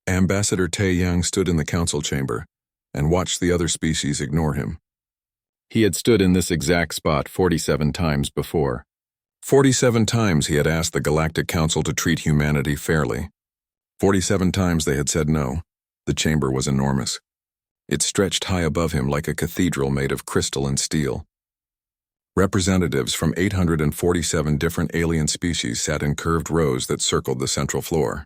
Ambassador Tae-yang stood in the council chamber and watched the other species ignore him. He had stood in this exact spot 47 times before. 47 times he had asked the Galactic Council to treat humanity fairly. 47 times they had said no. The chamber was enormous. It stretched high above him like a cathedral made of crystal and steel. Representatives from 847 different alien species sat in curved rows that circled the central floor.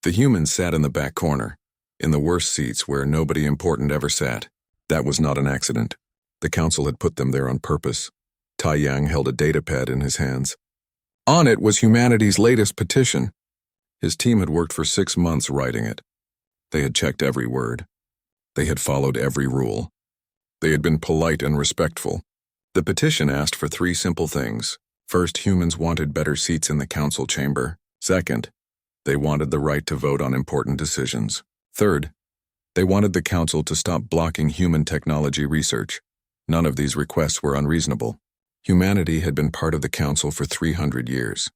The humans sat in the back corner, in the worst seats where nobody important ever sat. That was not an accident. The council had put them there on purpose. Tae-yang held a datapad in his hands. On it was humanity's latest petition. His team had worked for 6 months writing it. They had checked every word. They had followed every rule. They had been polite and respectful. The petition asked for 3 simple things. First, humans wanted better seats in the council chamber. Second, they wanted the right to vote on important decisions. Third, they wanted the council to stop blocking human technology research. None of these requests were unreasonable. Humanity had been part of the council for 300 years.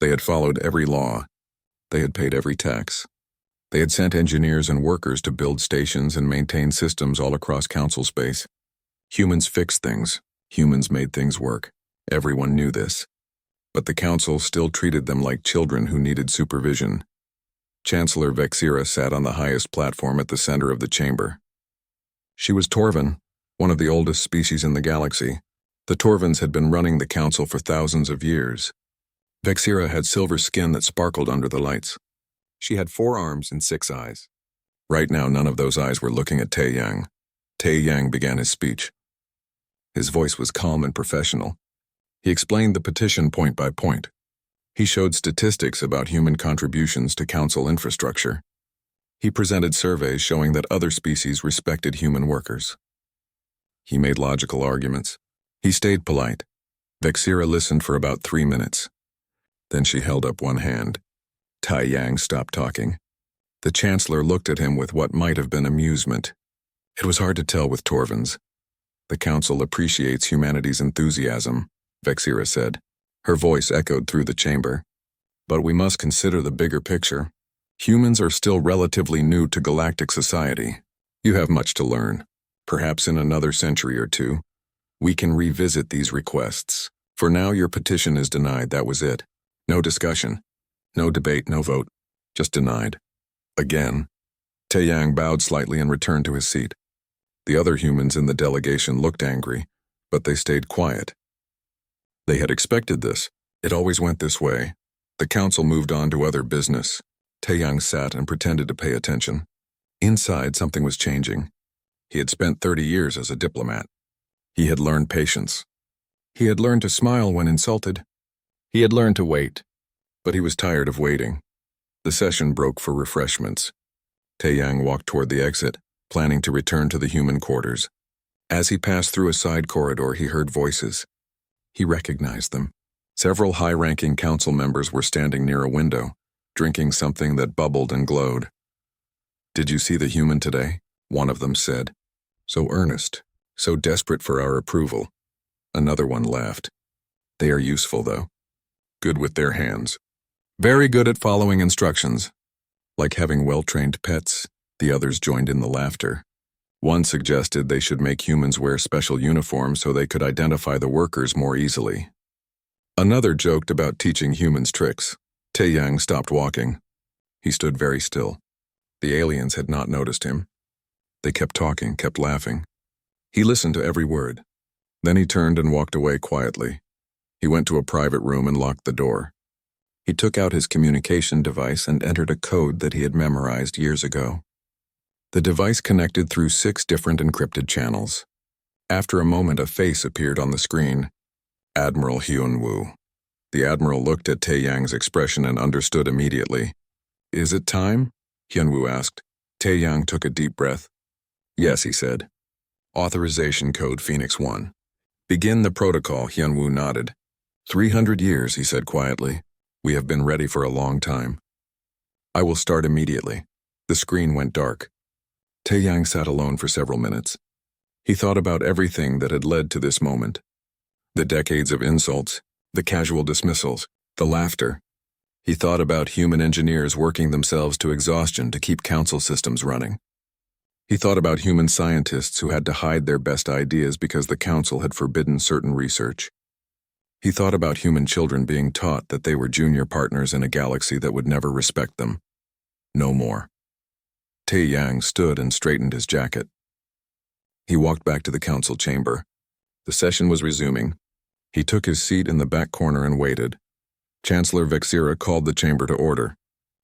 They had followed every law. They had paid every tax. They had sent engineers and workers to build stations and maintain systems all across council space. Humans fixed things. Humans made things work. Everyone knew this. But the council still treated them like children who needed supervision. Chancellor Vexira sat on the highest platform at the center of the chamber. She was Torvin, one of the oldest species in the galaxy. The Torvins had been running the council for thousands of years. Vexira had silver skin that sparkled under the lights. She had 4 arms and 6 eyes. Right now, none of those eyes were looking at Tae-yang. Tae-yang began his speech. His voice was calm and professional. He explained the petition point by point. He showed statistics about human contributions to council infrastructure. He presented surveys showing that other species respected human workers. He made logical arguments. He stayed polite. Vexira listened for about 3 minutes. Then she held up one hand. Tae-yang stopped talking. The Chancellor looked at him with what might have been amusement. It was hard to tell with Torvins. The Council appreciates humanity's enthusiasm, Vexira said. Her voice echoed through the chamber. But we must consider the bigger picture. Humans are still relatively new to galactic society. You have much to learn. Perhaps in another century or 2, we can revisit these requests. For now, your petition is denied. That was it. No discussion. No debate, no vote. Just denied. Again. Tae-yang bowed slightly and returned to his seat. The other humans in the delegation looked angry, but they stayed quiet. They had expected this. It always went this way. The council moved on to other business. Tae-yang sat and pretended to pay attention. Inside, something was changing. He had spent 30 years as a diplomat. He had learned patience. He had learned to smile when insulted. He had learned to wait. But he was tired of waiting. The session broke for refreshments. Tae-yang walked toward the exit, planning to return to the human quarters. As he passed through a side corridor, he heard voices. He recognized them. Several high-ranking council members were standing near a window, drinking something that bubbled and glowed. "Did you see the human today?" one of them said. "So earnest, so desperate for our approval." Another one laughed. "They are useful, though. Good with their hands. Very good at following instructions. Like having well-trained pets." The others joined in the laughter. One suggested they should make humans wear special uniforms so they could identify the workers more easily. Another joked about teaching humans tricks. Tae-yang stopped walking. He stood very still. The aliens had not noticed him. They kept talking, kept laughing. He listened to every word. Then he turned and walked away quietly. He went to a private room and locked the door. He took out his communication device and entered a code that he had memorized years ago. The device connected through 6 different encrypted channels. After a moment, a face appeared on the screen. Admiral Hyun-woo. The Admiral looked at Tae-yang's expression and understood immediately. "Is it time?" Hyun-woo asked. Tae-yang took a deep breath. "Yes," he said. "Authorization code Phoenix 1. Begin the protocol," Hyun-woo nodded. 300 years, he said quietly. "We have been ready for a long time." "I will start immediately." The screen went dark. Tae-yang sat alone for several minutes. He thought about everything that had led to this moment. The decades of insults, the casual dismissals, the laughter. He thought about human engineers working themselves to exhaustion to keep council systems running. He thought about human scientists who had to hide their best ideas because the council had forbidden certain research. He thought about human children being taught that they were junior partners in a galaxy that would never respect them. No more. Tae Yang stood and straightened his jacket. He walked back to the council chamber. The session was resuming. He took his seat in the back corner and waited. Chancellor Vexira called the chamber to order.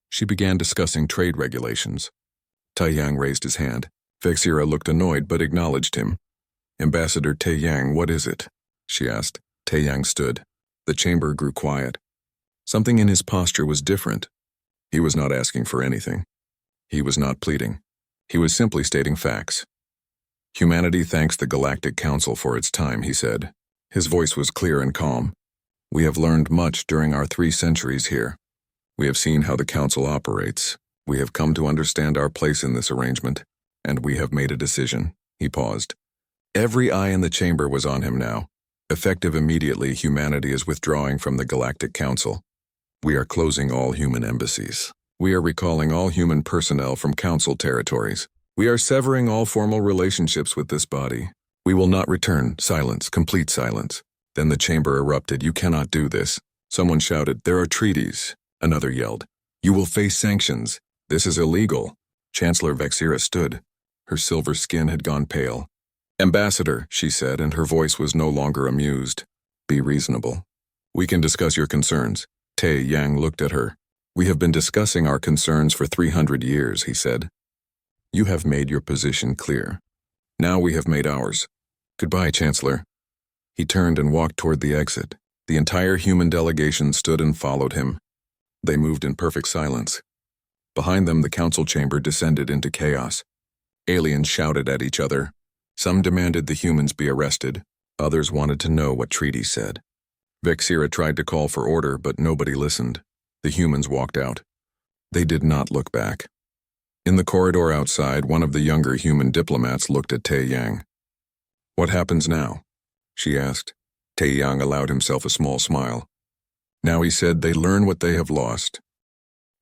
She began discussing trade regulations. Tae Yang raised his hand. Vexira looked annoyed but acknowledged him. "Ambassador Tae Yang, what is it?" she asked. Tae Yang stood. The chamber grew quiet. Something in his posture was different. He was not asking for anything. He was not pleading. He was simply stating facts. "Humanity thanks the Galactic Council for its time," he said. His voice was clear and calm. "We have learned much during our 3 centuries here. We have seen how the Council operates. We have come to understand our place in this arrangement, and we have made a decision." He paused. Every eye in the chamber was on him now. Effective immediately, humanity is withdrawing from the Galactic Council. We are closing all human embassies. We are recalling all human personnel from Council territories. We are severing all formal relationships with this body. We will not return. Silence, complete silence. Then the chamber erupted. "You cannot do this." Someone shouted, "There are treaties." Another yelled, "You will face sanctions. This is illegal." Chancellor Vexira stood. Her silver skin had gone pale. "Ambassador," she said, and her voice was no longer amused. "Be reasonable. We can discuss your concerns." Tae Yang looked at her. "We have been discussing our concerns for 300 years, he said. "You have made your position clear. Now we have made ours. Goodbye, Chancellor." He turned and walked toward the exit. The entire human delegation stood and followed him. They moved in perfect silence. Behind them, the council chamber descended into chaos. Aliens shouted at each other. Some demanded the humans be arrested. Others wanted to know what treaties said. Vexira tried to call for order, but nobody listened. The humans walked out. They did not look back. In the corridor outside, one of the younger human diplomats looked at Tae Yang. "What happens now?" she asked. Tae Yang allowed himself a small smile. "Now," he said, "they learn what they have lost."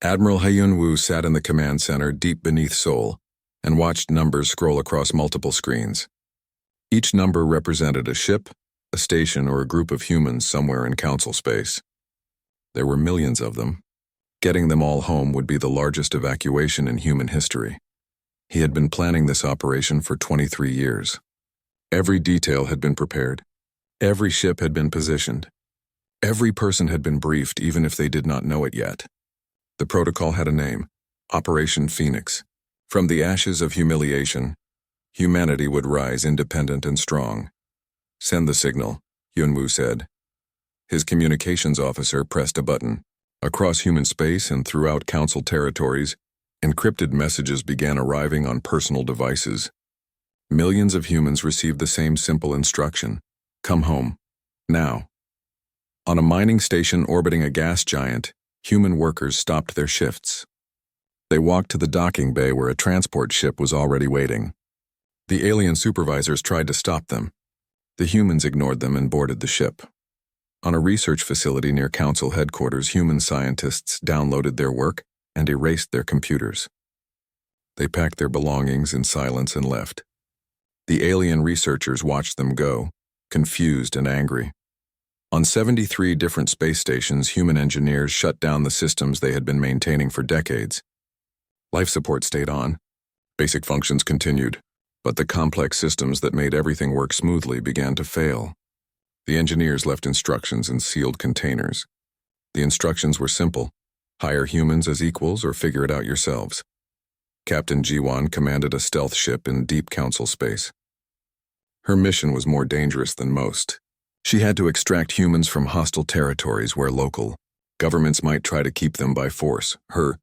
Admiral Hyun Woo sat in the command center deep beneath Seoul and watched numbers scroll across multiple screens. Each number represented a ship, a station, or a group of humans somewhere in council space. There were millions of them. Getting them all home would be the largest evacuation in human history. He had been planning this operation for 23 years. Every detail had been prepared. Every ship had been positioned. Every person had been briefed, even if they did not know it yet. The protocol had a name: Operation Phoenix. From the ashes of humiliation, humanity would rise independent and strong. "Send the signal," Hyun-woo said. His communications officer pressed a button. Across human space and throughout council territories, encrypted messages began arriving on personal devices. Millions of humans received the same simple instruction: come home, now. On a mining station orbiting a gas giant, human workers stopped their shifts. They walked to the docking bay where a transport ship was already waiting. The alien supervisors tried to stop them. The humans ignored them and boarded the ship. On a research facility near council headquarters, human scientists downloaded their work and erased their computers. They packed their belongings in silence and left. The alien researchers watched them go, confused and angry. On 73 different space stations, human engineers shut down the systems they had been maintaining for decades. Life support stayed on. Basic functions continued, but the complex systems that made everything work smoothly began to fail. The engineers left instructions in sealed containers. The instructions were simple: hire humans as equals or figure it out yourselves. Captain Jiwon commanded a stealth ship in deep council space. Her mission was more dangerous than most. She had to extract humans from hostile territories where local governments might try to keep them by force. Her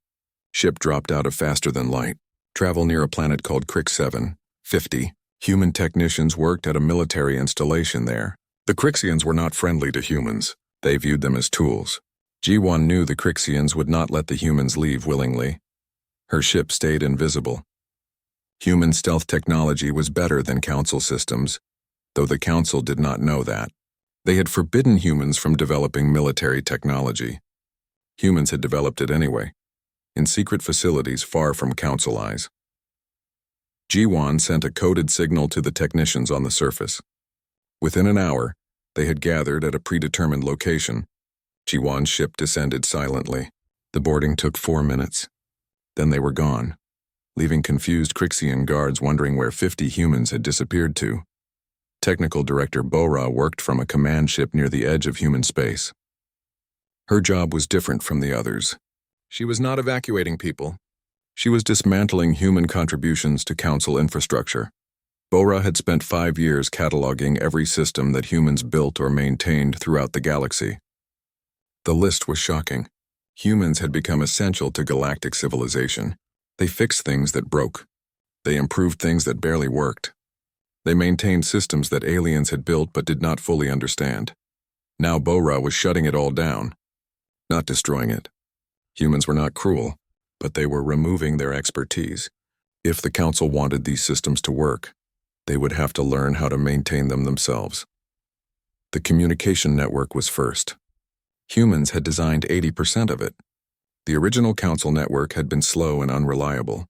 ship dropped out of faster than light. Travel near a planet called Crick 750. Human technicians worked at a military installation there. The Crixians were not friendly to humans. They viewed them as tools. Jiwon knew the Crixians would not let the humans leave willingly. Her ship stayed invisible. Human stealth technology was better than council systems, though the council did not know that. They had forbidden humans from developing military technology. Humans had developed it anyway, in secret facilities far from council eyes. Jiwan sent a coded signal to the technicians on the surface. Within an hour, they had gathered at a predetermined location. Jiwan's ship descended silently. The boarding took 4 minutes. Then they were gone, leaving confused Crixian guards wondering where 50 humans had disappeared to. Technical Director Bora worked from a command ship near the edge of human space. Her job was different from the others. She was not evacuating people. She was dismantling human contributions to council infrastructure. Bora had spent 5 years cataloging every system that humans built or maintained throughout the galaxy. The list was shocking. Humans had become essential to galactic civilization. They fixed things that broke. They improved things that barely worked. They maintained systems that aliens had built but did not fully understand. Now Bora was shutting it all down, not destroying it. Humans were not cruel, but they were removing their expertise. If the council wanted these systems to work, they would have to learn how to maintain them themselves. The communication network was first. Humans had designed 80% of it. The original council network had been slow and unreliable.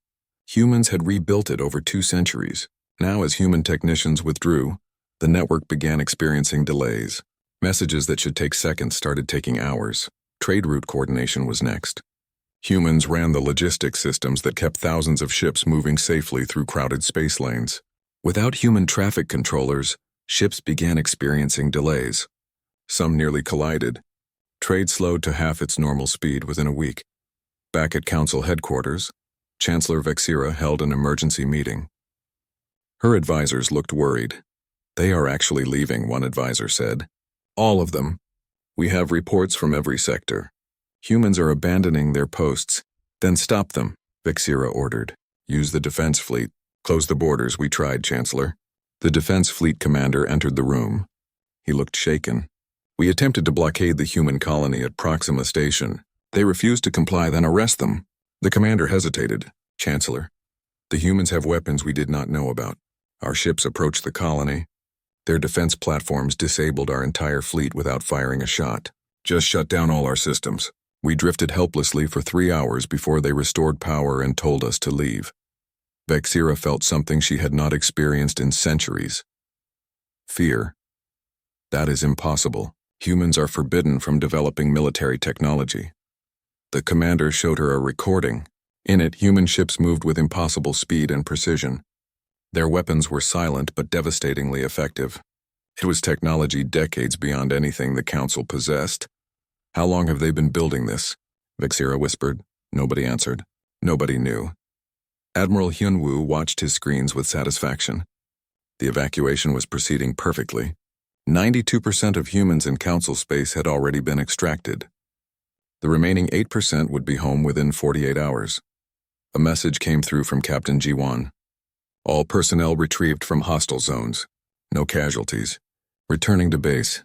Humans had rebuilt it over 2 centuries. Now, as human technicians withdrew, the network began experiencing delays. Messages that should take seconds started taking hours. Trade route coordination was next. Humans ran the logistics systems that kept thousands of ships moving safely through crowded space lanes. Without human traffic controllers, ships began experiencing delays. Some nearly collided. Trade slowed to half its normal speed within a week. Back at council headquarters, Chancellor Vexira held an emergency meeting. Her advisors looked worried. "They are actually leaving," one advisor said. "All of them. We have reports from every sector. Humans are abandoning their posts." "Then stop them," Vexira ordered. "Use the defense fleet. Close the borders. We tried, Chancellor." The defense fleet commander entered the room. He looked shaken. "We attempted to blockade the human colony at Proxima Station. They refused to comply, then arrest them." The commander hesitated. "Chancellor, the humans have weapons we did not know about. Our ships approached the colony. Their defense platforms disabled our entire fleet without firing a shot. Just shut down all our systems. We drifted helplessly for 3 hours before they restored power and told us to leave." Vexira felt something she had not experienced in centuries. Fear. "That is impossible. Humans are forbidden from developing military technology." The commander showed her a recording. In it, human ships moved with impossible speed and precision. Their weapons were silent but devastatingly effective. It was technology decades beyond anything the council possessed. "How long have they been building this?" Vexira whispered. Nobody answered. Nobody knew. Admiral Hyunwoo watched his screens with satisfaction. The evacuation was proceeding perfectly. 92% of humans in council space had already been extracted. The remaining 8% would be home within 48 hours. A message came through from Captain Jiwan. "All personnel retrieved from hostile zones. No casualties. Returning to base."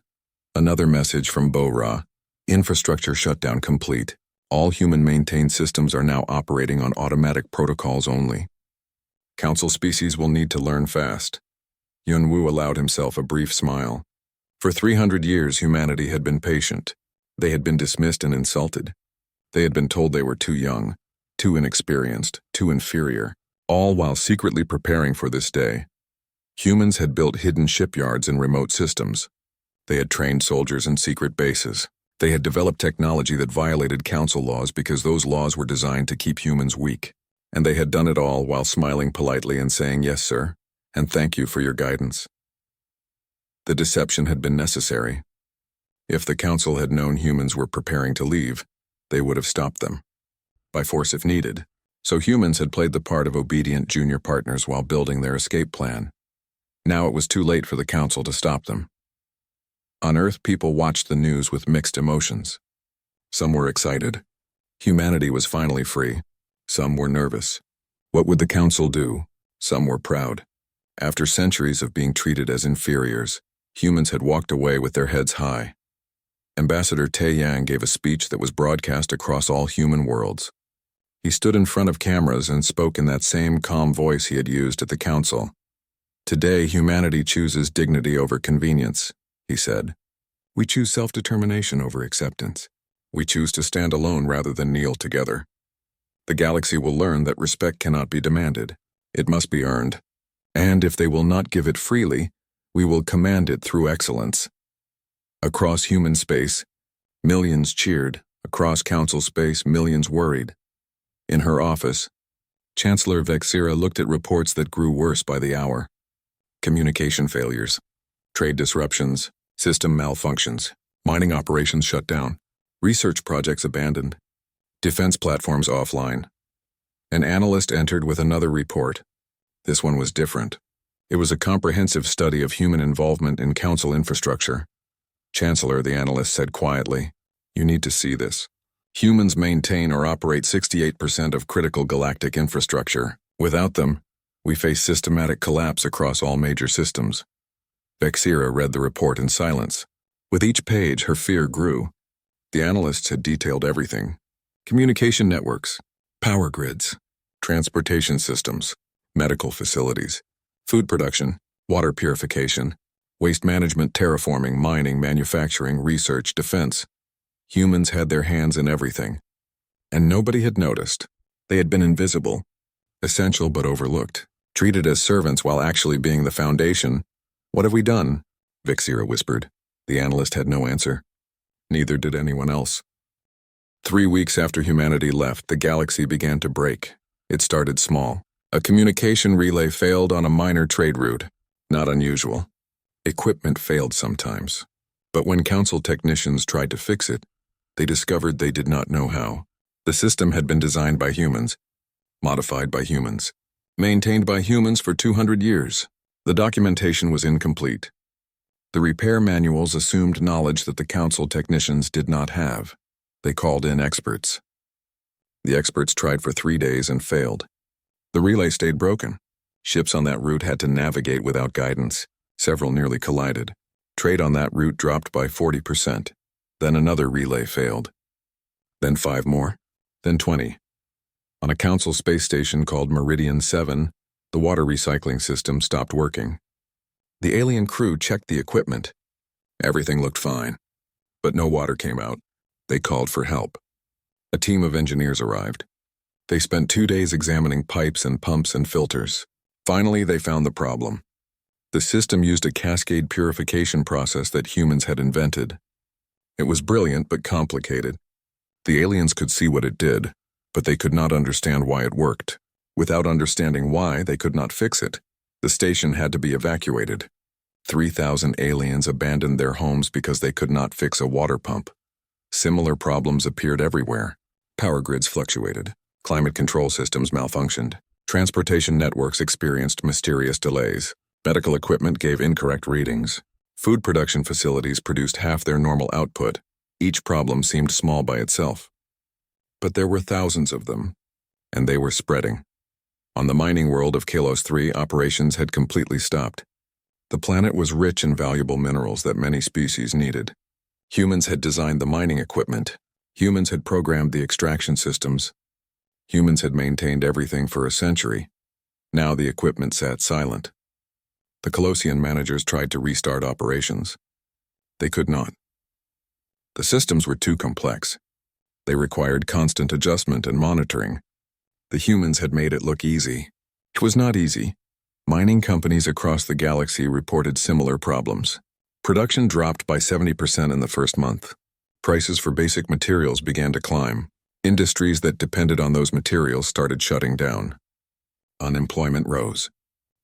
Another message from Bo-Ra. "Infrastructure shutdown complete. All human-maintained systems are now operating on automatic protocols only. Council species will need to learn fast." Yunwoo allowed himself a brief smile. For 300 years, humanity had been patient. They had been dismissed and insulted. They had been told they were too young, too inexperienced, too inferior, all while secretly preparing for this day. Humans had built hidden shipyards and remote systems. They had trained soldiers in secret bases. They had developed technology that violated council laws because those laws were designed to keep humans weak. And they had done it all while smiling politely and saying, "Yes, sir, and thank you for your guidance." The deception had been necessary. If the council had known humans were preparing to leave, they would have stopped them, by force if needed. So humans had played the part of obedient junior partners while building their escape plan. Now it was too late for the council to stop them. On Earth, people watched the news with mixed emotions. Some were excited. Humanity was finally free. Some were nervous. What would the council do? Some were proud. After centuries of being treated as inferiors, humans had walked away with their heads high. Ambassador Tae Yang gave a speech that was broadcast across all human worlds. He stood in front of cameras and spoke in that same calm voice he had used at the council. "Today, humanity chooses dignity over convenience," he said. "We choose self-determination over acceptance. We choose to stand alone rather than kneel together. The galaxy will learn that respect cannot be demanded. It must be earned. And if they will not give it freely, we will command it through excellence. Across human space, millions cheered. Across council space, millions worried. In her office, Chancellor Vexira looked at reports that grew worse by the hour. Communication failures, trade disruptions, system malfunctions, mining operations shut down, research projects abandoned, defense platforms offline. An analyst entered with another report. This one was different. It was a comprehensive study of human involvement in council infrastructure. Chancellor, the analyst said quietly, "You need to see this. Humans maintain or operate 68% of critical galactic infrastructure. Without them, we face systematic collapse across all major systems." Vexira read the report in silence. With each page, her fear grew. The analysts had detailed everything: communication networks, power grids, transportation systems, medical facilities, food production, water purification, waste management, terraforming, mining, manufacturing, research, defense. Humans had their hands in everything. And nobody had noticed. They had been invisible, essential but overlooked, treated as servants while actually being the foundation. "What have we done?" Vexira whispered. The analyst had no answer. Neither did anyone else. 3 weeks after humanity left, the galaxy began to break. It started small. A communication relay failed on a minor trade route. Not unusual. Equipment failed sometimes. But when council technicians tried to fix it, they discovered they did not know how. The system had been designed by humans, modified by humans, maintained by humans for 200 years. The documentation was incomplete. The repair manuals assumed knowledge that the council technicians did not have. They called in experts. The experts tried for 3 days and failed. The relay stayed broken. Ships on that route had to navigate without guidance. Several nearly collided. Trade on that route dropped by 40%. Then another relay failed. Then 5 more. Then 20. On a council space station called Meridian 7, the water recycling system stopped working. The alien crew checked the equipment. Everything looked fine. But no water came out. They called for help. A team of engineers arrived. They spent 2 days examining pipes and pumps and filters. Finally, they found the problem. The system used a cascade purification process that humans had invented. It was brilliant but complicated. The aliens could see what it did, but they could not understand why it worked. Without understanding why, they could not fix it. The station had to be evacuated. 3,000 aliens abandoned their homes because they could not fix a water pump. Similar problems appeared everywhere. Power grids fluctuated. Climate control systems malfunctioned. Transportation networks experienced mysterious delays. Medical equipment gave incorrect readings. Food production facilities produced half their normal output. Each problem seemed small by itself. But there were thousands of them, and they were spreading. On the mining world of Kalos 3, operations had completely stopped. The planet was rich in valuable minerals that many species needed. Humans had designed the mining equipment. Humans had programmed the extraction systems. Humans had maintained everything for a century. Now the equipment sat silent. The Colossian managers tried to restart operations. They could not. The systems were too complex. They required constant adjustment and monitoring. The humans had made it look easy. It was not easy. Mining companies across the galaxy reported similar problems. Production dropped by 70% in the first month. Prices for basic materials began to climb. Industries that depended on those materials started shutting down. Unemployment rose.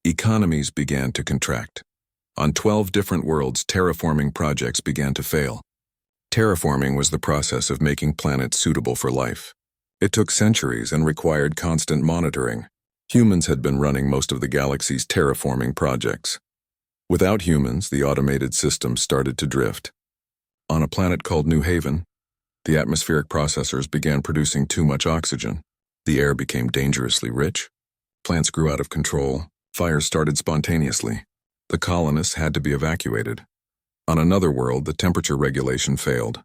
Economies began to contract. On 12 different worlds, terraforming projects began to fail. Terraforming was the process of making planets suitable for life. It took centuries and required constant monitoring. Humans had been running most of the galaxy's terraforming projects. Without humans, the automated systems started to drift. On a planet called New Haven, the atmospheric processors began producing too much oxygen. The air became dangerously rich. Plants grew out of control. Fires started spontaneously. The colonists had to be evacuated. On another world, the temperature regulation failed.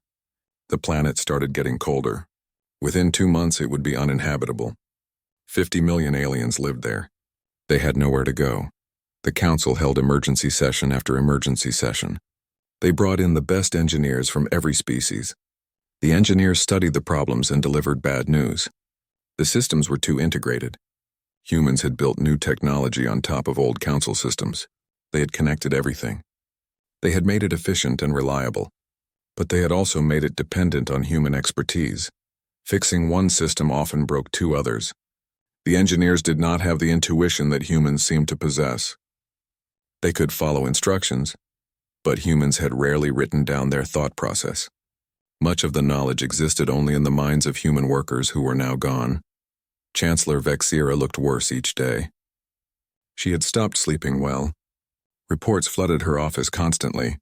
The planet started getting colder. Within 2 months, it would be uninhabitable. 50 million aliens lived there. They had nowhere to go. The council held emergency session after emergency session. They brought in the best engineers from every species. The engineers studied the problems and delivered bad news. The systems were too integrated. Humans had built new technology on top of old council systems. They had connected everything. They had made it efficient and reliable, but they had also made it dependent on human expertise. Fixing one system often broke two others. The engineers did not have the intuition that humans seemed to possess. They could follow instructions, but humans had rarely written down their thought process. Much of the knowledge existed only in the minds of human workers who were now gone. Chancellor Vexira looked worse each day. She had stopped sleeping well. Reports flooded her office constantly.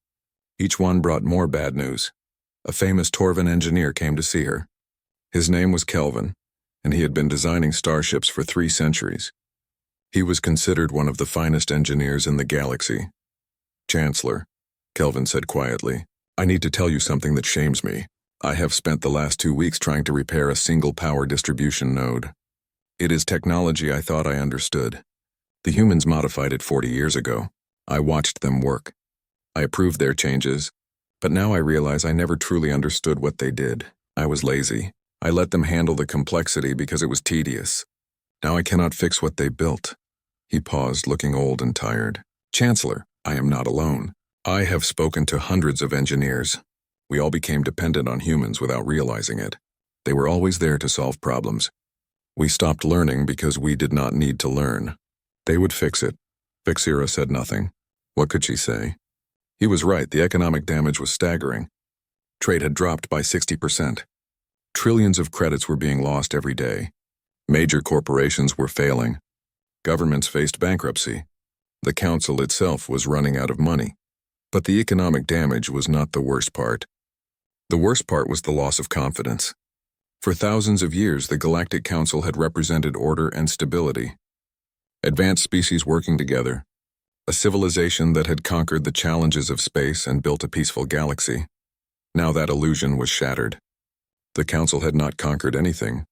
Each one brought more bad news. A famous Torvan engineer came to see her. His name was Kelvin, and he had been designing starships for 3 centuries. He was considered one of the finest engineers in the galaxy. "Chancellor," Kelvin said quietly, "I need to tell you something that shames me. I have spent the last 2 weeks trying to repair a single power distribution node. It is technology I thought I understood. The humans modified it 40 years ago. I watched them work. I approved their changes, but now I realize I never truly understood what they did. I was lazy. I let them handle the complexity because it was tedious. Now I cannot fix what they built." He paused, looking old and tired. "Chancellor, I am not alone. I have spoken to hundreds of engineers. We all became dependent on humans without realizing it. They were always there to solve problems. We stopped learning because we did not need to learn. They would fix it." Vexira said nothing. What could she say? He was right, the economic damage was staggering. Trade had dropped by 60%. Trillions of credits were being lost every day. Major corporations were failing. Governments faced bankruptcy. The council itself was running out of money. But the economic damage was not the worst part. The worst part was the loss of confidence. For thousands of years, the Galactic Council had represented order and stability. Advanced species working together. A civilization that had conquered the challenges of space and built a peaceful galaxy. Now that illusion was shattered. The Council had not conquered anything.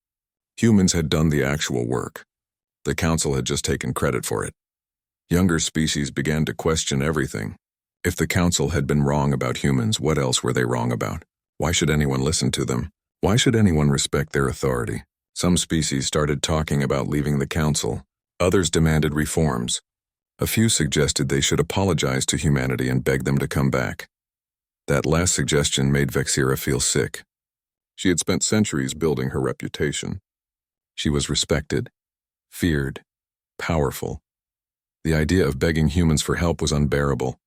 Humans had done the actual work. The Council had just taken credit for it. Younger species began to question everything. If the Council had been wrong about humans, what else were they wrong about? Why should anyone listen to them? Why should anyone respect their authority? Some species started talking about leaving the Council. Others demanded reforms. A few suggested they should apologize to humanity and beg them to come back. That last suggestion made Vexira feel sick. She had spent centuries building her reputation. She was respected, feared, powerful. The idea of begging humans for help was unbearable.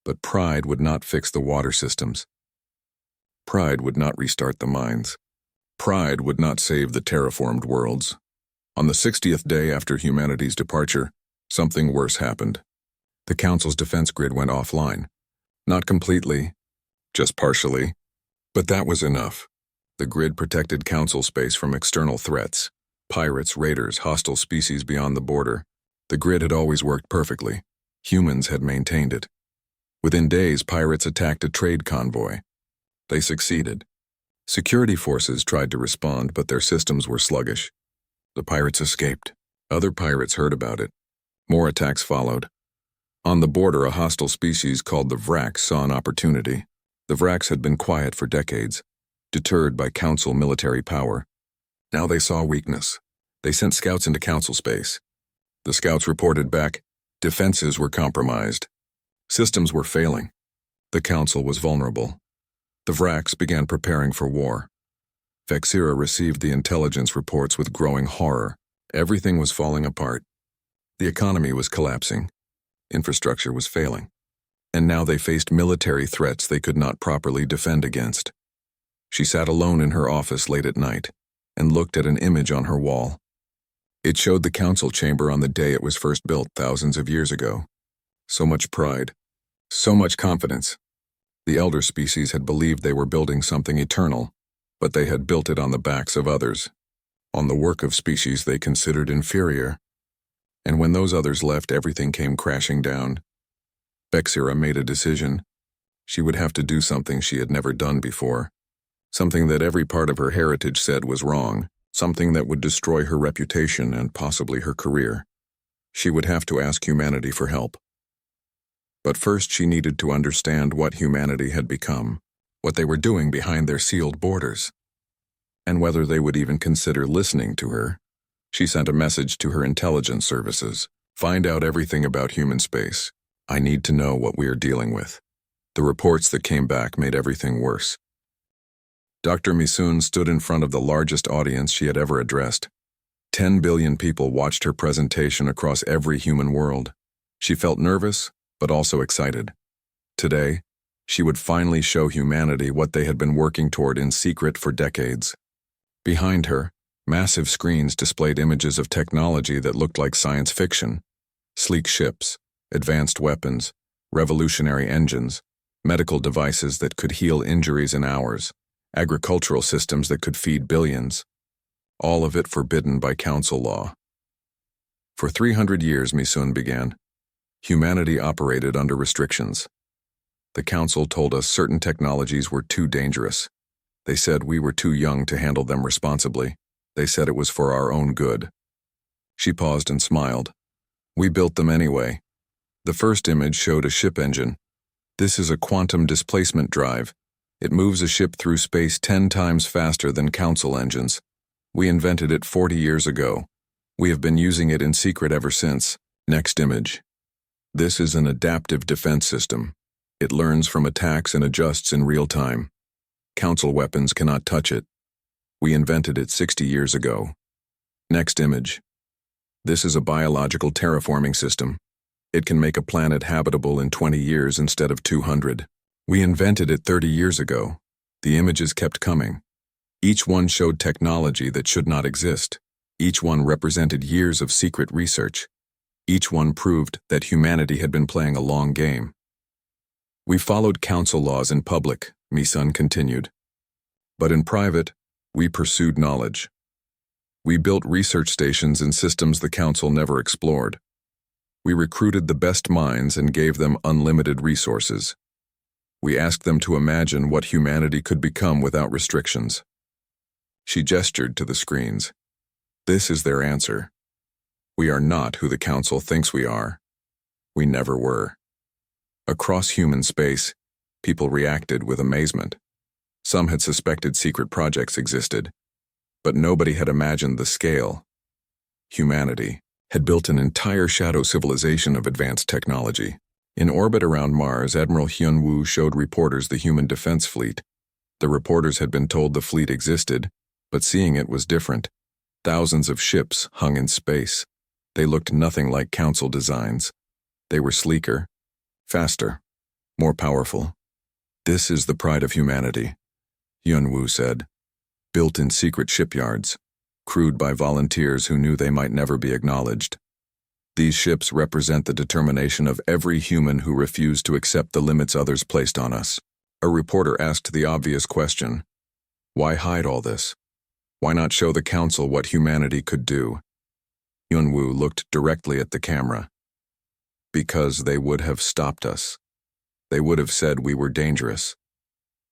But pride would not fix the water systems. Pride would not restart the mines. Pride would not save the terraformed worlds. On the 60th day after humanity's departure, something worse happened. The Council's defense grid went offline. Not completely, just partially, but that was enough. The grid protected Council space from external threats. Pirates, raiders, hostile species beyond the border. The grid had always worked perfectly. Humans had maintained it. Within days, pirates attacked a trade convoy. They succeeded. Security forces tried to respond, but their systems were sluggish. The pirates escaped. Other pirates heard about it. More attacks followed. On the border, a hostile species called the Vraks saw an opportunity. The Vraks had been quiet for decades, deterred by Council military power. Now they saw weakness. They sent scouts into Council space. The scouts reported back, defenses were compromised. Systems were failing. The Council was vulnerable. The Vraks began preparing for war. Vexira received the intelligence reports with growing horror. Everything was falling apart. The economy was collapsing. Infrastructure was failing. And now they faced military threats they could not properly defend against. She sat alone in her office late at night and looked at an image on her wall. It showed the Council chamber on the day it was first built thousands of years ago. So much pride. So much confidence. The elder species had believed they were building something eternal, but they had built it on the backs of others, on the work of species they considered inferior. And when those others left, everything came crashing down. Vexira made a decision. She would have to do something she had never done before. Something that every part of her heritage said was wrong. Something that would destroy her reputation and possibly her career. She would have to ask humanity for help. But first she needed to understand what humanity had become. what they were doing behind their sealed borders, and whether they would even consider listening to her. She sent a message to her intelligence services. Find out everything about human space. I need to know what we are dealing with. The reports that came back made everything worse. Dr. Misoon stood in front of the largest audience she had ever addressed. 10 billion people watched her presentation across every human world. She felt nervous, but also excited. Today, she would finally show humanity what they had been working toward in secret for decades. Behind her, massive screens displayed images of technology that looked like science fiction. Sleek ships, advanced weapons, revolutionary engines, medical devices that could heal injuries in hours, agricultural systems that could feed billions. All of it forbidden by council law. For 300 years, Misoon began, humanity operated under restrictions. The council told us certain technologies were too dangerous. They said we were too young to handle them responsibly. They said it was for our own good. She paused and smiled. We built them anyway. The first image showed a ship engine. This is a quantum displacement drive. It moves a ship through space 10 times faster than council engines. We invented it 40 years ago. We have been using it in secret ever since. Next image. This is an adaptive defense system. It learns from attacks and adjusts in real time. Council weapons cannot touch it. We invented it 60 years ago. Next image. This is a biological terraforming system. It can make a planet habitable in 20 years instead of 200. We invented it 30 years ago. The images kept coming. Each one showed technology that should not exist. Each one represented years of secret research. Each one proved that humanity had been playing a long game. We followed council laws in public, Misoon continued. But in private, we pursued knowledge. We built research stations and systems the council never explored. We recruited the best minds and gave them unlimited resources. We asked them to imagine what humanity could become without restrictions. She gestured to the screens. This is their answer. We are not who the council thinks we are. We never were. Across human space, people reacted with amazement. Some had suspected secret projects existed, but nobody had imagined the scale. Humanity had built an entire shadow civilization of advanced technology. In orbit around Mars, Admiral Hyun-woo showed reporters the human defense fleet. The reporters had been told the fleet existed, but seeing it was different. Thousands of ships hung in space. They looked nothing like council designs. They were sleeker, faster, more powerful. This is the pride of humanity, Hyun-woo said. Built in secret shipyards, crewed by volunteers who knew they might never be acknowledged. These ships represent the determination of every human who refused to accept the limits others placed on us. A reporter asked the obvious question, why hide all this? Why not show the council what humanity could do? Hyun-woo looked directly at the camera. Because they would have stopped us. They would have said we were dangerous.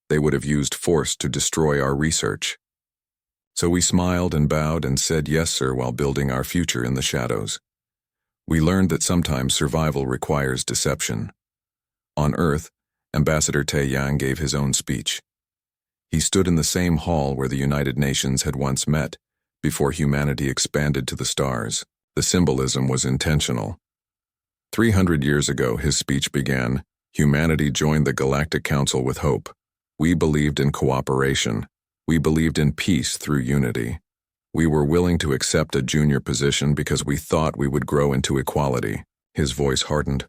They would have used force to destroy our research. So we smiled and bowed and said yes, sir, while building our future in the shadows. We learned that sometimes survival requires deception. On Earth, Ambassador Tae-yang gave his own speech. He stood in the same hall where the United Nations had once met, before humanity expanded to the stars. The symbolism was intentional. 300 years ago, his speech began, humanity joined the Galactic Council with hope. We believed in cooperation. We believed in peace through unity. We were willing to accept a junior position because we thought we would grow into equality. His voice hardened.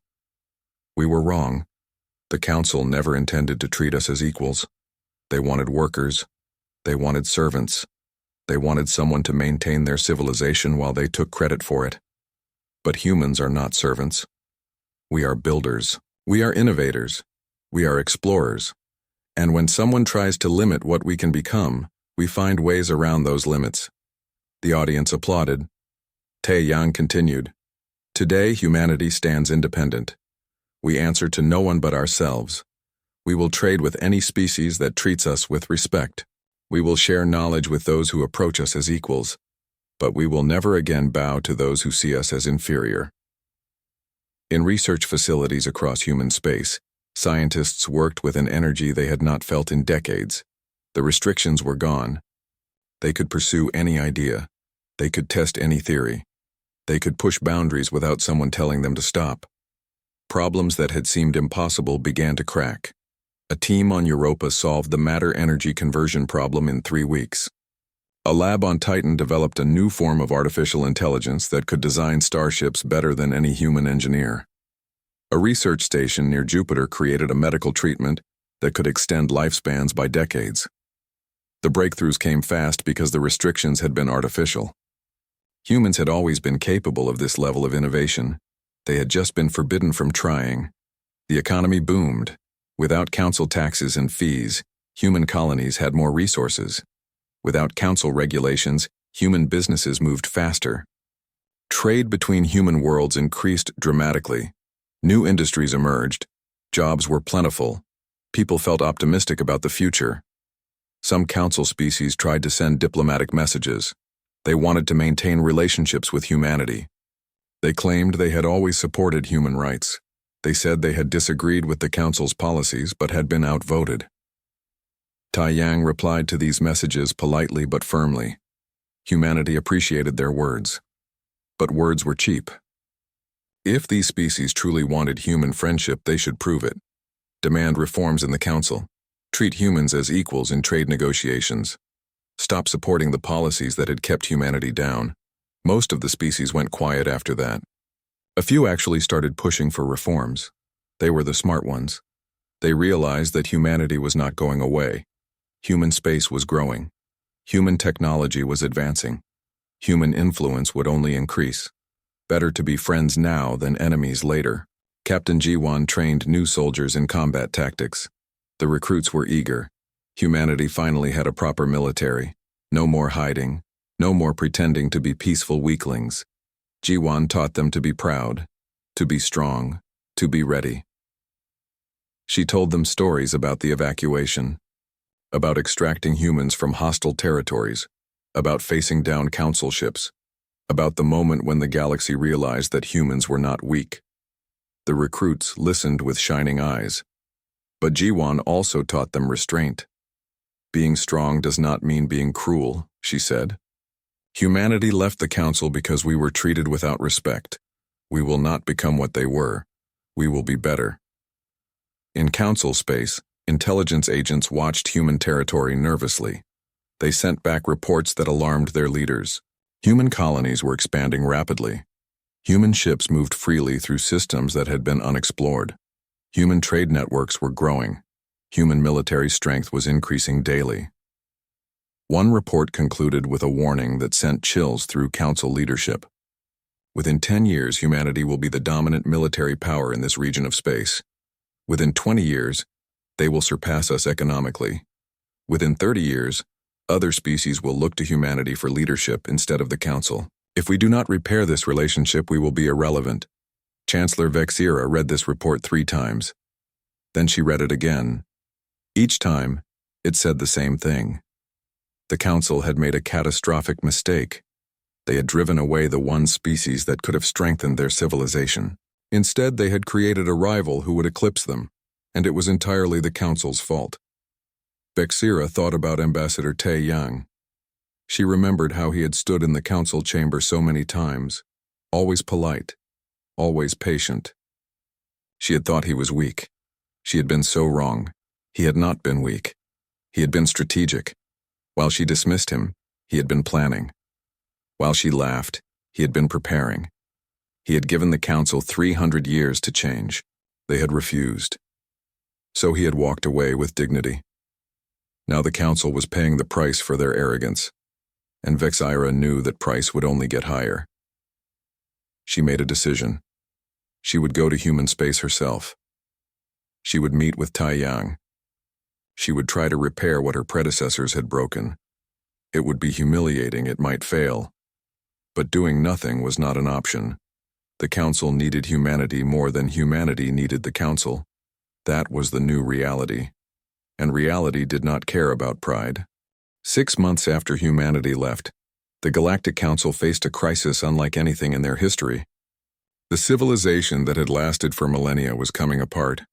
We were wrong. The Council never intended to treat us as equals. They wanted workers. They wanted servants. They wanted someone to maintain their civilization while they took credit for it. But humans are not servants. We are builders. We are innovators. We are explorers. And when someone tries to limit what we can become, we find ways around those limits. The audience applauded. Tae-yang continued. Today, humanity stands independent. We answer to no one but ourselves. We will trade with any species that treats us with respect. We will share knowledge with those who approach us as equals, but we will never again bow to those who see us as inferior. In research facilities across human space, Scientists worked with an energy they had not felt in decades. The restrictions were gone. They could pursue any idea. They could test any theory. They could push boundaries without someone telling them to stop. Problems that had seemed impossible began to crack. A team on Europa solved the matter-energy conversion problem in 3 weeks. A lab on Titan developed a new form of artificial intelligence that could design starships better than any human engineer. A research station near Jupiter created a medical treatment that could extend lifespans by decades. The breakthroughs came fast because the restrictions had been artificial. Humans had always been capable of this level of innovation. They had just been forbidden from trying. The economy boomed. Without council taxes and fees, human colonies had more resources. Without council regulations, human businesses moved faster. Trade between human worlds increased dramatically. New industries emerged. Jobs were plentiful. People felt optimistic about the future. Some council species tried to send diplomatic messages. They wanted to maintain relationships with humanity. They claimed they had always supported human rights. They said they had disagreed with the council's policies but had been outvoted. Tai Yang replied to these messages politely but firmly. Humanity appreciated their words. But words were cheap. If these species truly wanted human friendship, they should prove it. Demand reforms in the council. Treat humans as equals in trade negotiations. Stop supporting the policies that had kept humanity down. Most of the species went quiet after that. A few actually started pushing for reforms. They were the smart ones. They realized that humanity was not going away. Human space was growing. Human technology was advancing. Human influence would only increase. Better to be friends now than enemies later. Captain Jiwan trained new soldiers in combat tactics. The recruits were eager. Humanity finally had a proper military. No more hiding. No more pretending to be peaceful weaklings. Jiwan taught them to be proud, to be strong, to be ready. She told them stories about the evacuation, about extracting humans from hostile territories, about facing down council ships, about the moment when the galaxy realized that humans were not weak. The recruits listened with shining eyes. But Jiwan also taught them restraint. Being strong does not mean being cruel, she said. Humanity left the council because we were treated without respect. We will not become what they were. We will be better. In council space, intelligence agents watched human territory nervously. They sent back reports that alarmed their leaders. Human colonies were expanding rapidly. Human ships moved freely through systems that had been unexplored. Human trade networks were growing. Human military strength was increasing daily. One report concluded with a warning that sent chills through council leadership. Within 10 years, humanity will be the dominant military power in this region of space. Within 20 years, they will surpass us economically. Within 30 years, other species will look to humanity for leadership instead of the council. If we do not repair this relationship, we will be irrelevant. Chancellor Vexira read this report 3 times. Then she read it again. Each time, it said the same thing. The council had made a catastrophic mistake. They had driven away the one species that could have strengthened their civilization. Instead, they had created a rival who would eclipse them, and it was entirely the council's fault. Vexira thought about Ambassador Tai Yang. She remembered how he had stood in the council chamber so many times, always polite, always patient. She had thought he was weak. She had been so wrong. He had not been weak. He had been strategic. While she dismissed him, he had been planning. While she laughed, he had been preparing. He had given the council 300 years to change. They had refused. So he had walked away with dignity. Now the council was paying the price for their arrogance, and Vexira knew that price would only get higher. She made a decision. She would go to human space herself. She would meet with Tai Yang. She would try to repair what her predecessors had broken. It would be humiliating, it might fail. But doing nothing was not an option. The council needed humanity more than humanity needed the council. That was the new reality. And reality did not care about pride. 6 months after humanity left, the Galactic Council faced a crisis unlike anything in their history. The civilization that had lasted for millennia was coming apart.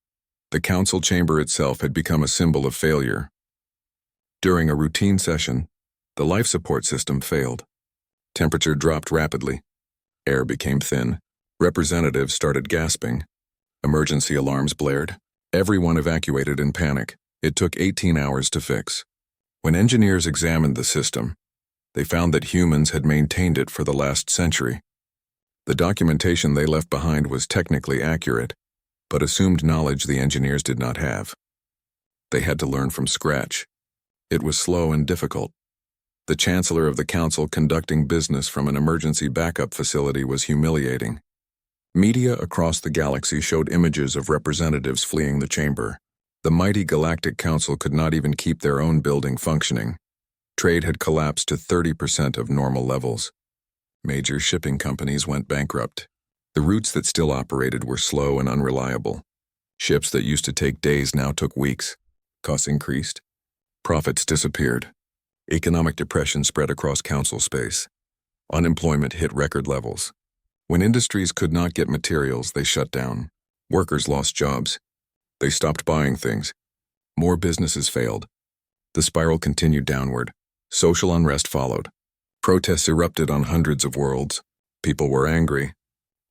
The council chamber itself had become a symbol of failure. During a routine session, the life support system failed. Temperature dropped rapidly. Air became thin. Representatives started gasping. Emergency alarms blared. Everyone evacuated in panic. It took 18 hours to fix. When engineers examined the system, they found that humans had maintained it for the last century. The documentation they left behind was technically accurate, but assumed knowledge the engineers did not have. They had to learn from scratch. It was slow and difficult. The chancellor of the council conducting business from an emergency backup facility was humiliating. Media across the galaxy showed images of representatives fleeing the chamber. The mighty Galactic Council could not even keep their own building functioning. Trade had collapsed to 30% of normal levels. Major shipping companies went bankrupt. The routes that still operated were slow and unreliable. Ships that used to take days now took weeks. Costs increased. Profits disappeared. Economic depression spread across council space. Unemployment hit record levels. When industries could not get materials, they shut down. Workers lost jobs. They stopped buying things. More businesses failed. The spiral continued downward. Social unrest followed. Protests erupted on hundreds of worlds. People were angry.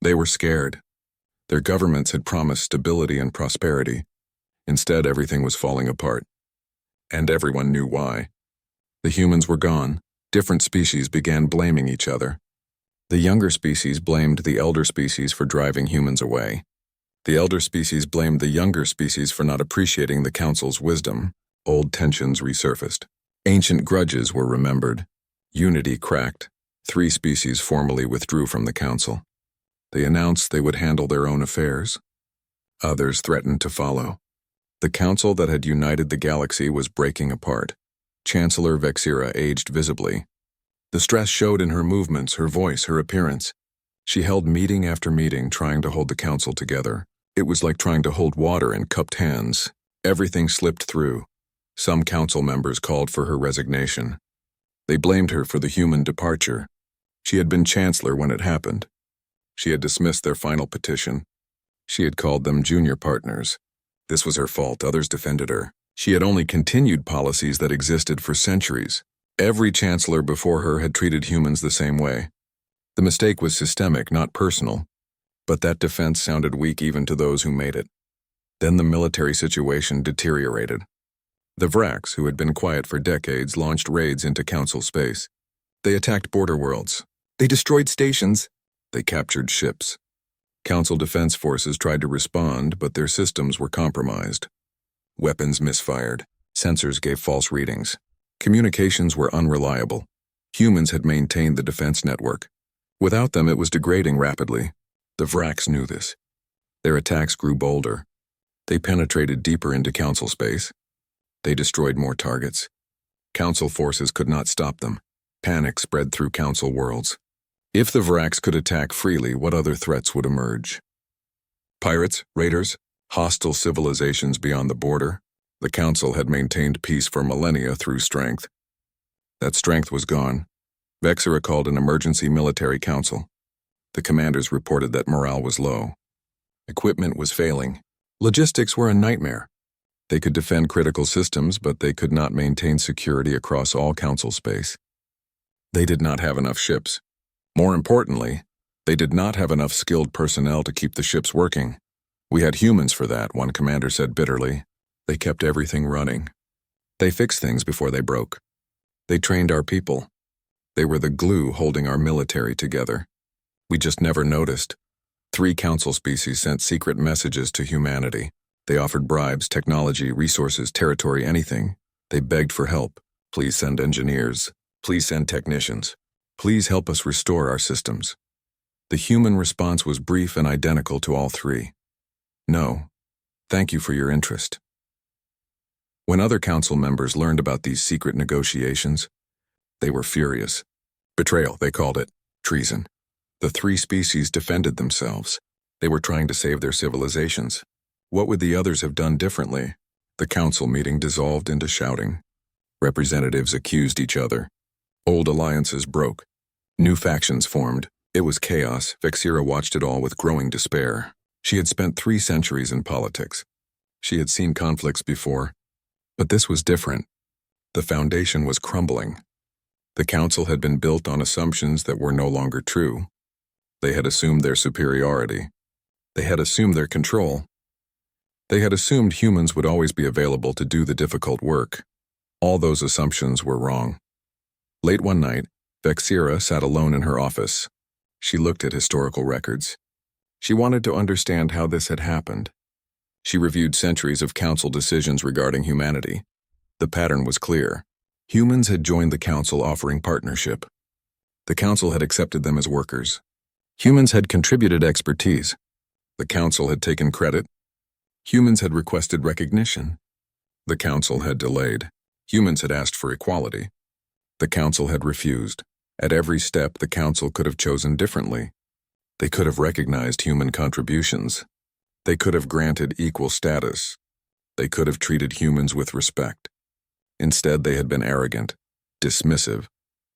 They were scared. Their governments had promised stability and prosperity. Instead, everything was falling apart. And everyone knew why. The humans were gone. Different species began blaming each other. The younger species blamed the elder species for driving humans away. The elder species blamed the younger species for not appreciating the council's wisdom. Old tensions resurfaced. Ancient grudges were remembered. Unity cracked. 3 species formally withdrew from the council. They announced they would handle their own affairs. Others threatened to follow. The council that had united the galaxy was breaking apart. Chancellor Vexira aged visibly. The stress showed in her movements, her voice, her appearance. She held meeting after meeting, trying to hold the council together. It was like trying to hold water in cupped hands. Everything slipped through. Some council members called for her resignation. They blamed her for the human departure. She had been chancellor when it happened. She had dismissed their final petition. She had called them junior partners. This was her fault. Others defended her. She had only continued policies that existed for centuries. Every chancellor before her had treated humans the same way. The mistake was systemic, not personal. But that defense sounded weak even to those who made it. Then the military situation deteriorated. The Vraks, who had been quiet for decades, launched raids into council space. They attacked border worlds. They destroyed stations. They captured ships. Council defense forces tried to respond, but their systems were compromised. Weapons misfired. Sensors gave false readings. Communications were unreliable. Humans had maintained the defense network. Without them, it was degrading rapidly. The Vraks knew this. Their attacks grew bolder. They penetrated deeper into council space. They destroyed more targets. Council forces could not stop them. Panic spread through council worlds. If the Vraks could attack freely, what other threats would emerge? Pirates, raiders, hostile civilizations beyond the border. The council had maintained peace for millennia through strength. That strength was gone. Vexira called an emergency military council. The commanders reported that morale was low. Equipment was failing. Logistics were a nightmare. They could defend critical systems, but they could not maintain security across all council space. They did not have enough ships. More importantly, they did not have enough skilled personnel to keep the ships working. We had humans for that, one commander said bitterly. They kept everything running. They fixed things before they broke. They trained our people. They were the glue holding our military together. We just never noticed. 3 council species sent secret messages to humanity. They offered bribes, technology, resources, territory, anything. They begged for help. Please send engineers. Please send technicians. Please help us restore our systems. The human response was brief and identical to all 3. No. Thank you for your interest. When other council members learned about these secret negotiations, they were furious. Betrayal, they called it. Treason. The 3 species defended themselves. They were trying to save their civilizations. What would the others have done differently? The council meeting dissolved into shouting. Representatives accused each other. Old alliances broke. New factions formed. It was chaos. Vexira watched it all with growing despair. She had spent 3 centuries in politics. She had seen conflicts before, but this was different. The foundation was crumbling. The council had been built on assumptions that were no longer true. They had assumed their superiority. They had assumed their control. They had assumed humans would always be available to do the difficult work. All those assumptions were wrong. Late one night, Vexira sat alone in her office. She looked at historical records. She wanted to understand how this had happened. She reviewed centuries of council decisions regarding humanity. The pattern was clear. Humans had joined the council offering partnership. The council had accepted them as workers. Humans had contributed expertise. The council had taken credit. Humans had requested recognition. The council had delayed. Humans had asked for equality. The council had refused. At every step, the council could have chosen differently. They could have recognized human contributions. They could have granted equal status. They could have treated humans with respect. Instead, they had been arrogant, dismissive,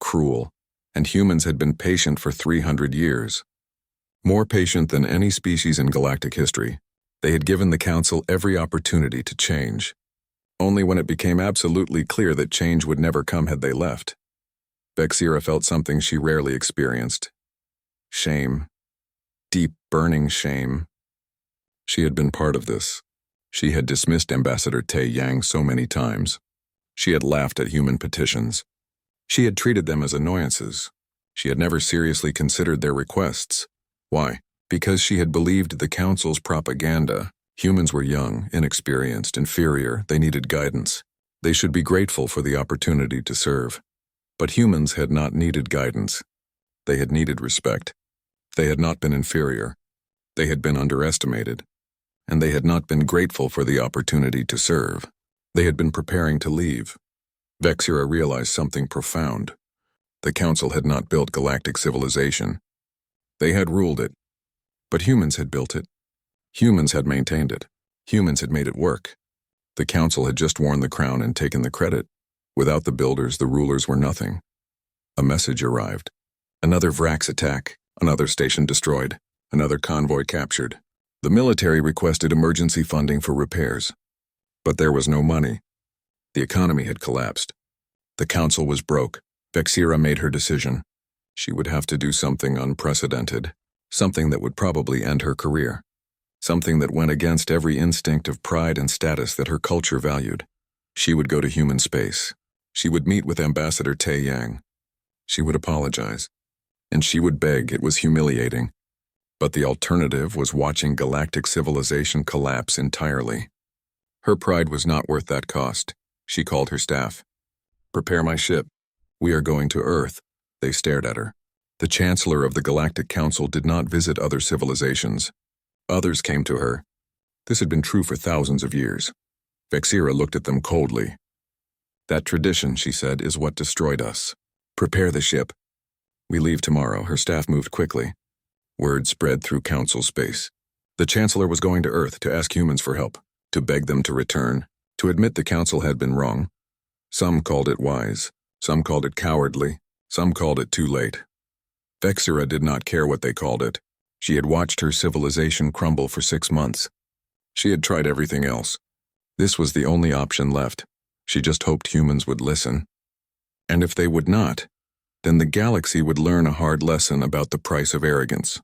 cruel, and humans had been patient for 300 years. More patient than any species in galactic history, they had given the council every opportunity to change. Only when it became absolutely clear that change would never come had they left. Vexira felt something she rarely experienced. Shame. Deep, burning shame. She had been part of this. She had dismissed Ambassador Tay Yang so many times. She had laughed at human petitions. She had treated them as annoyances. She had never seriously considered their requests. Why? Because she had believed the council's propaganda. Humans were young, inexperienced, inferior. They needed guidance. They should be grateful for the opportunity to serve. But humans had not needed guidance. They had needed respect. They had not been inferior. They had been underestimated. And they had not been grateful for the opportunity to serve. They had been preparing to leave. Vexira realized something profound. The council had not built galactic civilization. They had ruled it. But humans had built it. Humans had maintained it. Humans had made it work. The council had just worn the crown and taken the credit. Without the builders, the rulers were nothing. A message arrived. Another Vrax attack, another station destroyed, another convoy captured. The military requested emergency funding for repairs. But there was no money. The economy had collapsed. The council was broke. Vexira made her decision. She would have to do something unprecedented, something that would probably end her career, something that went against every instinct of pride and status that her culture valued. She would go to human space. She would meet with Ambassador Tay Yang. She would apologize. And she would beg. It was humiliating. But the alternative was watching galactic civilization collapse entirely. Her pride was not worth that cost. She called her staff. "Prepare my ship. We are going to Earth." They stared at her. The Chancellor of the Galactic Council did not visit other civilizations. Others came to her. This had been true for thousands of years. Vexira looked at them coldly. "That tradition," she said, "is what destroyed us. Prepare the ship. We leave tomorrow." Her staff moved quickly. Word spread through council space. The Chancellor was going to Earth to ask humans for help, to beg them to return, to admit the council had been wrong. Some called it wise. Some called it cowardly. Some called it too late. Vexira did not care what they called it. She had watched her civilization crumble for 6 months. She had tried everything else. This was the only option left. She just hoped humans would listen. And if they would not, then the galaxy would learn a hard lesson about the price of arrogance.